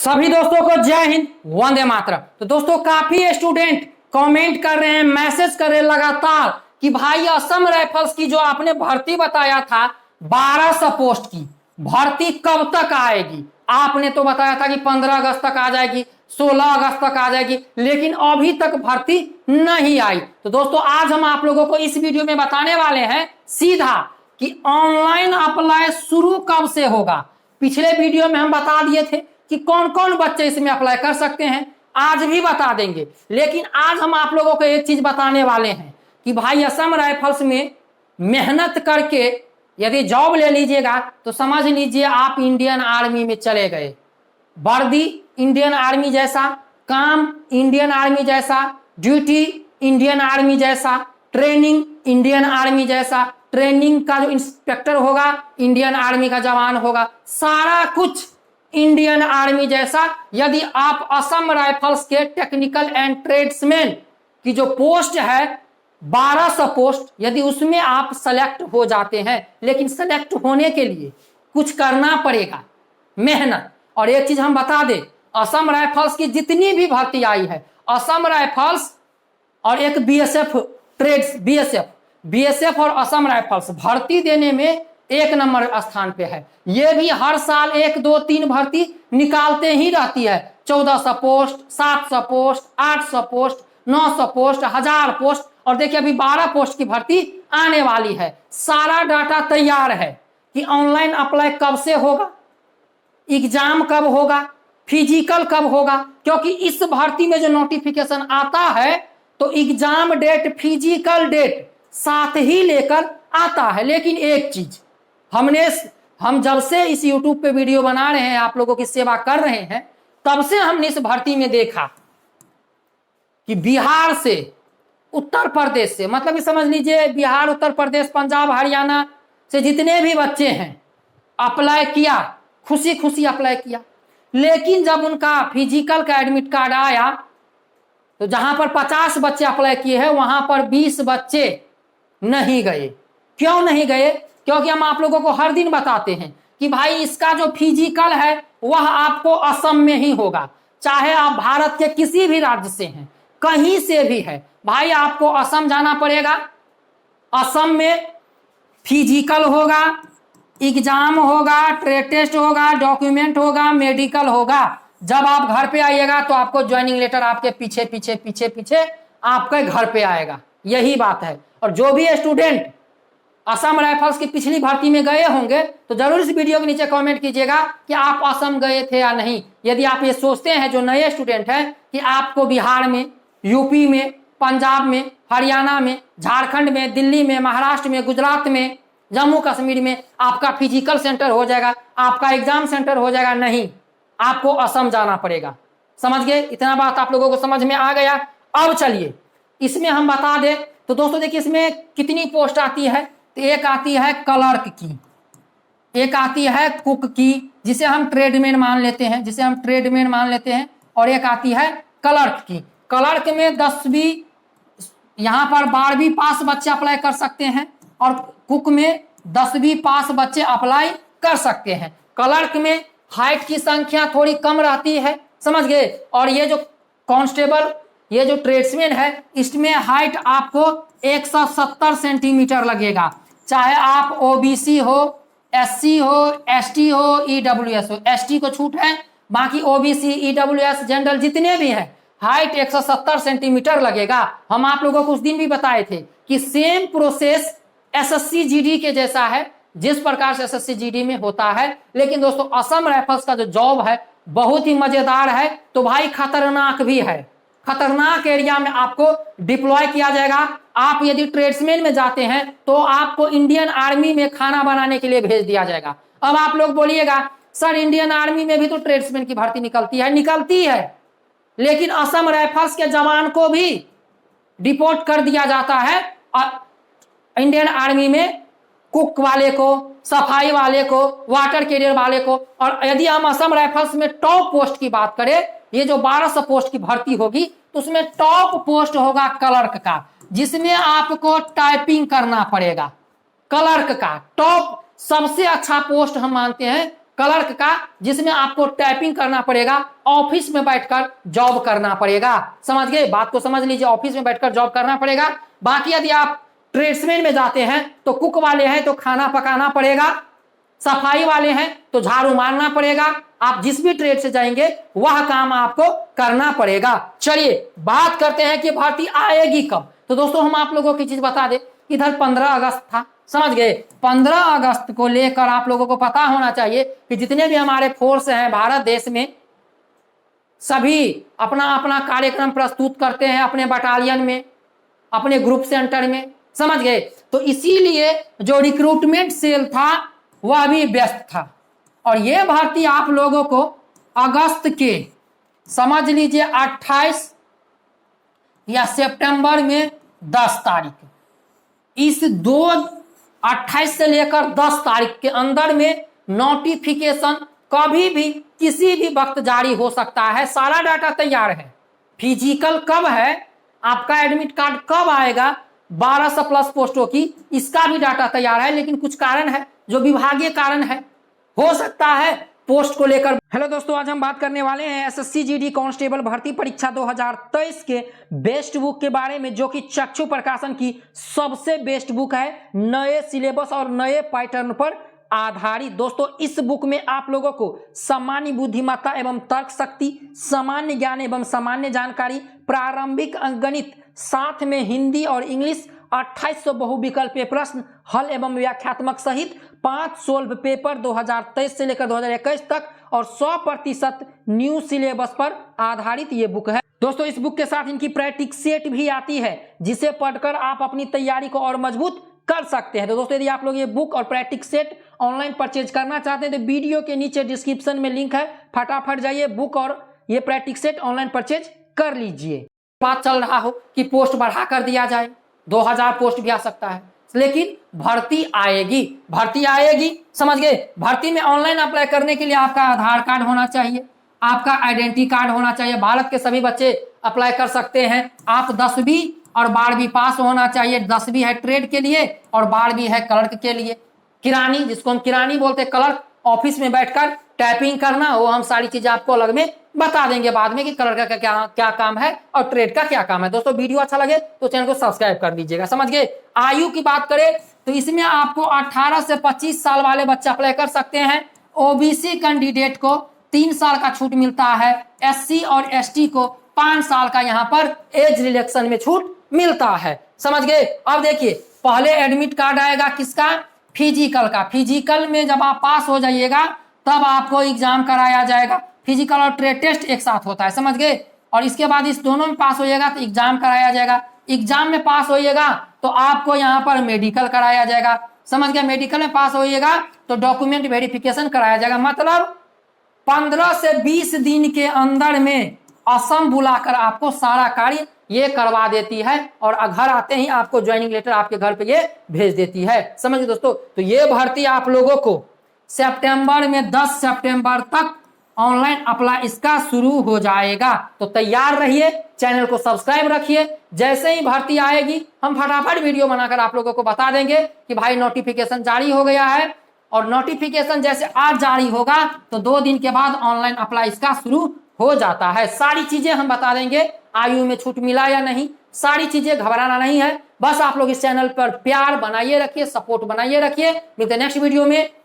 सभी दोस्तों को जय हिंद, वंदे मातरम। तो दोस्तों काफी स्टूडेंट कमेंट कर रहे हैं, मैसेज कर रहे हैं लगातार कि भाई असम राइफल्स की जो आपने भर्ती बताया था 1200 पोस्ट की भर्ती कब तक आएगी। आपने तो बताया था कि 15 अगस्त तक आ जाएगी, 16 अगस्त तक आ जाएगी, लेकिन अभी तक भर्ती नहीं आई। तो दोस्तों आज हम आप लोगों को इस वीडियो में बताने वाले हैं सीधा कि ऑनलाइन अप्लाई शुरू कब से होगा। पिछले वीडियो में हम बता दिए थे कि कौन कौन बच्चे इसमें अप्लाई कर सकते हैं, आज भी बता देंगे। लेकिन आज हम आप लोगों को एक चीज बताने वाले हैं कि भाई असम राइफल्स में मेहनत करके यदि जॉब ले लीजिएगा तो समझ लीजिए आप इंडियन आर्मी में चले गए। वर्दी इंडियन आर्मी जैसा, काम इंडियन आर्मी जैसा, ड्यूटी इंडियन आर्मी जैसा, ट्रेनिंग इंडियन आर्मी जैसा, ट्रेनिंग का जो इंस्पेक्टर होगा इंडियन आर्मी का जवान होगा, सारा कुछ इंडियन आर्मी जैसा। यदि आप असम राइफल्स के टेक्निकल एंड ट्रेड्समैन की जो पोस्ट है 1200 पोस्ट, यदि उसमें आप सेलेक्ट हो जाते हैं, लेकिन सेलेक्ट होने के लिए कुछ करना पड़ेगा, मेहनत। और एक चीज हम बता दें, असम राइफल्स की जितनी भी भर्ती आई है, असम राइफल्स और एक बीएसएफ ट्रेड्स, बीएसएफ और असम राइफल्स भर्ती देने में एक नंबर स्थान पे है। ये भी हर साल 1, 2, 3 भर्ती निकालते ही रहती है। 1400 post, 700 post, 800 post, 900 post, 1000 post, और देखिए अभी 12 पोस्ट की भर्ती आने वाली है। सारा डाटा तैयार है कि ऑनलाइन अप्लाई कब से होगा, एग्जाम कब होगा, फिजिकल कब होगा, क्योंकि इस भर्ती में जो नोटिफिकेशन आता है तो एग्जाम डेट, फिजिकल डेट साथ ही लेकर आता है। लेकिन एक चीज हम जब से इस YouTube पे वीडियो बना रहे हैं, आप लोगों की सेवा कर रहे हैं, तब से हमने इस भर्ती में देखा कि बिहार से, उत्तर प्रदेश से, मतलब ये समझ लीजिए बिहार, उत्तर प्रदेश, पंजाब, हरियाणा से जितने भी बच्चे हैं अप्लाई किया, खुशी खुशी अप्लाई किया। लेकिन जब उनका फिजिकल का एडमिट कार्ड आया तो जहां पर 50 बच्चे अप्लाई किए हैं वहां पर 20 बच्चे नहीं गए। क्यों नहीं गए? क्योंकि हम आप लोगों को हर दिन बताते हैं कि भाई इसका जो फिजिकल है वह आपको असम में ही होगा। चाहे आप भारत के किसी भी राज्य से हैं, कहीं से भी है, भाई आपको असम जाना पड़ेगा। असम में फिजिकल होगा, एग्जाम होगा, ट्रेड टेस्ट होगा, डॉक्यूमेंट होगा, मेडिकल होगा। जब आप घर पे आइएगा तो आपको ज्वाइनिंग लेटर आपके पीछे पीछे पीछे पीछे आपके घर पे आएगा। यही बात है। और जो भी स्टूडेंट असम राइफल्स की पिछली भर्ती में गए होंगे तो जरूर इस वीडियो के नीचे कमेंट कीजिएगा कि आप असम गए थे या नहीं। यदि आप ये सोचते हैं, जो नए स्टूडेंट हैं, कि आपको बिहार में, यूपी में, पंजाब में, हरियाणा में, झारखंड में, दिल्ली में, महाराष्ट्र में, गुजरात में, जम्मू कश्मीर में आपका फिजिकल सेंटर हो जाएगा, आपका एग्जाम सेंटर हो जाएगा, नहीं, आपको असम जाना पड़ेगा। समझ गए? इतना बात आप लोगों को समझ में आ गया। अब चलिए इसमें हम बता दें तो दोस्तों देखिए इसमें कितनी पोस्ट आती है। तो एक आती है क्लर्क की, एक आती है कुक की, जिसे हम ट्रेडमैन मान लेते हैं, और एक आती है क्लर्क की। क्लर्क में 10वीं, यहां पर 12वीं पास बच्चे अप्लाई कर सकते हैं, और कुक में 10वीं पास बच्चे अप्लाई कर सकते हैं। क्लर्क में हाइट की संख्या थोड़ी कम रहती है, समझ गए। और ये जो कांस्टेबल, ये जो ट्रेड्समैन है, इसमें हाइट आपको 170 सेंटीमीटर लगेगा। चाहे आप ओबीसी हो, एससी हो, एसटी हो, ईडब्ल्यूएस हो, एसटी को छूट है, बाकी ओबीसी, ईडब्ल्यूएस, जनरल जितने भी हैं, हाइट 170 सेंटीमीटर लगेगा। हम आप लोगों को उस दिन भी बताए थे कि सेम प्रोसेस एसएससी जीडी के जैसा है, जिस प्रकार से एसएससी जीडी में होता है। लेकिन दोस्तों असम राइफल्स का जो जॉब है बहुत ही मजेदार है, तो भाई खतरनाक भी है। खतरनाक एरिया में आपको डिप्लॉय किया जाएगा। आप यदि ट्रेड्समैन में जाते हैं तो आपको इंडियन आर्मी में खाना बनाने के लिए भेज दिया जाएगा। अब आप लोग बोलिएगा सर इंडियन आर्मी में भी तो ट्रेड्समैन की भर्ती निकलती है, लेकिन असम राइफल्स के जवान को भी डिपोर्ट कर दिया जाता है इंडियन आर्मी में, कुक वाले को, सफाई वाले को, वाटर कैरियर वाले को। और यदि हम असम राइफल्स में टॉप पोस्ट की बात करें, ये जो 1200 पोस्ट की भर्ती होगी तो उसमें टॉप पोस्ट होगा क्लर्क का, जिसमें आपको टाइपिंग करना पड़ेगा। क्लर्क का टॉप सबसे अच्छा पोस्ट हम मानते हैं क्लर्क का, जिसमें आपको टाइपिंग करना पड़ेगा, ऑफिस में बैठकर जॉब करना पड़ेगा। समझ गए? बात को समझ लीजिए, ऑफिस में बैठकर जॉब करना पड़ेगा। बाकी यदि आप ट्रेड्समैन में जाते हैं तो कुक वाले हैं तो खाना पकाना पड़ेगा, सफाई वाले हैं तो झाड़ू मारना पड़ेगा। आप जिस भी ट्रेड से जाएंगे वह काम आपको करना पड़ेगा। चलिए बात करते हैं कि भर्ती आएगी कब। तो दोस्तों हम आप लोगों की चीज बता दें, इधर 15 अगस्त था, समझ गए? 15 अगस्त को लेकर आप लोगों को पता होना चाहिए कि जितने भी हमारे फोर्स हैं भारत देश में, सभी अपना अपना कार्यक्रम प्रस्तुत करते हैं अपने बटालियन में, अपने ग्रुप सेंटर में, समझ गए? तो इसीलिए जो रिक्रूटमेंट सेल था वह भी व्यस्त था। और यह भर्ती आप लोगों को अगस्त के, समझ लीजिए 28 या सितंबर में 10 तारीख, इस 28 से लेकर 10 तारीख के अंदर में नोटिफिकेशन कभी भी किसी भी वक्त जारी हो सकता है। सारा डाटा तैयार है। फिजिकल कब है, आपका एडमिट कार्ड कब आएगा, 1200 प्लस पोस्टों की, इसका भी डाटा तैयार है। लेकिन कुछ कारण है जो विभागीय कारण है, हो सकता है पोस्ट को लेकर। हेलो दोस्तों, आज हम बात करने वाले हैं एसएससी जीडी कांस्टेबल भर्ती परीक्षा 2023 के बेस्ट बुक के बारे में, जो कि चक्षु प्रकाशन की सबसे बेस्ट बुक है, नए सिलेबस और नए पैटर्न पर आधारित। दोस्तों इस बुक में आप लोगों को सामान्य बुद्धिमत्ता एवं तर्क शक्ति, सामान्य ज्ञान एवं सामान्य जानकारी, प्रारंभिक अंकगणित, साथ में हिंदी और इंग्लिश, 2800 बहुविकल्पीय प्रश्न हल एवं व्याख्यात्मक सहित 5 सोल्व पेपर 2023 से लेकर 2021 तक और 100% न्यू सिलेबस पर आधारित ये बुक है। दोस्तों इस बुक के साथ इनकी प्रैक्टिस सेट भी आती है, जिसे पढ़कर आप अपनी तैयारी को और मजबूत कर सकते हैं। तो दोस्तों यदि आप लोग ये बुक और प्रैक्टिस सेट ऑनलाइन परचेज करना चाहते हैं तो वीडियो के नीचे डिस्क्रिप्शन में लिंक है, फटाफट जाइए बुक और ये प्रैक्टिस सेट ऑनलाइन परचेज कर लीजिए। बात चल रहा हो कि पोस्ट बढ़ा कर दिया जाए, 2000 पोस्ट भी आ सकता है, लेकिन भर्ती आएगी, भर्ती आएगी, समझ गए? भर्ती में ऑनलाइन अप्लाई करने के लिए आपका आधार कार्ड होना चाहिए, आपका आइडेंटिटी कार्ड होना चाहिए। भारत के सभी बच्चे अप्लाई कर सकते हैं। आप 10वीं और 12वीं पास होना चाहिए। 10वीं है ट्रेड के लिए और 12वीं है क्लर्क के लिए। किरानी, जिसको हम किरानी बोलते हैं, क्लर्क, ऑफिस में बैठकर टाइपिंग करना, वो हम सारी चीजें आपको अलग में बता देंगे बाद में कि क्लर्क का क्या काम है और ट्रेड का क्या काम है। दोस्तों वीडियो अच्छा लगे तो चैनल को सब्सक्राइब कर दीजिएगा, समझ गए? आयु की बात करें तो इसमें आपको 18 से 25 साल वाले बच्चे अप्लाई कर सकते हैं। ओबीसी कैंडिडेट को 3 साल का छूट मिलता है, एससी और एसटी को 5 साल का यहाँ पर एज रिलेक्शन में छूट मिलता है, समझ गए? अब देखिए पहले एडमिट कार्ड आएगा किसका, फिजिकल का। फिजिकल में जब आप पास हो जाइएगा तब आपको एग्जाम कराया जाएगा। फिजिकल और ट्रेड टेस्ट एक साथ होता है, समझ गए? और इसके बाद इस दोनों में पास होइएगा तो एग्जाम कराया जाएगा। एग्जाम में पास होइएगा तो आपको यहाँ पर मेडिकल कराया जाएगा, समझ गए? मेडिकल में पास होइएगा तो डॉक्यूमेंट वेरिफिकेशन कराया जाएगा। मतलब 15 से 20 दिन के अंदर में असम बुलाकर आपको सारा कार्य ये करवा देती है और घर आते ही आपको ज्वाइनिंग लेटर आपके घर पे ये भेज देती है, समझ गए दोस्तों? तो ये भर्ती आप लोगों को सितंबर में 10 सितंबर तक ऑनलाइन अप्लाई इसका शुरू हो जाएगा। तो तैयार रहिए, चैनल को सब्सक्राइब रखिए। जैसे ही भर्ती आएगी हम फटाफट वीडियो बनाकर आप लोगों को बता देंगे कि भाई नोटिफिकेशन जारी हो गया है। और नोटिफिकेशन जैसे आज जारी होगा तो 2 दिन के बाद ऑनलाइन अप्लाई इसका शुरू हो जाता है। सारी चीजें हम बता देंगे, आयु में छूट मिला या नहीं, सारी चीजें, घबराना नहीं है। बस आप लोग इस चैनल पर प्यार बनाइए रखिए, सपोर्ट बनाइए रखिए। मिलते हैं नेक्स्ट वीडियो में।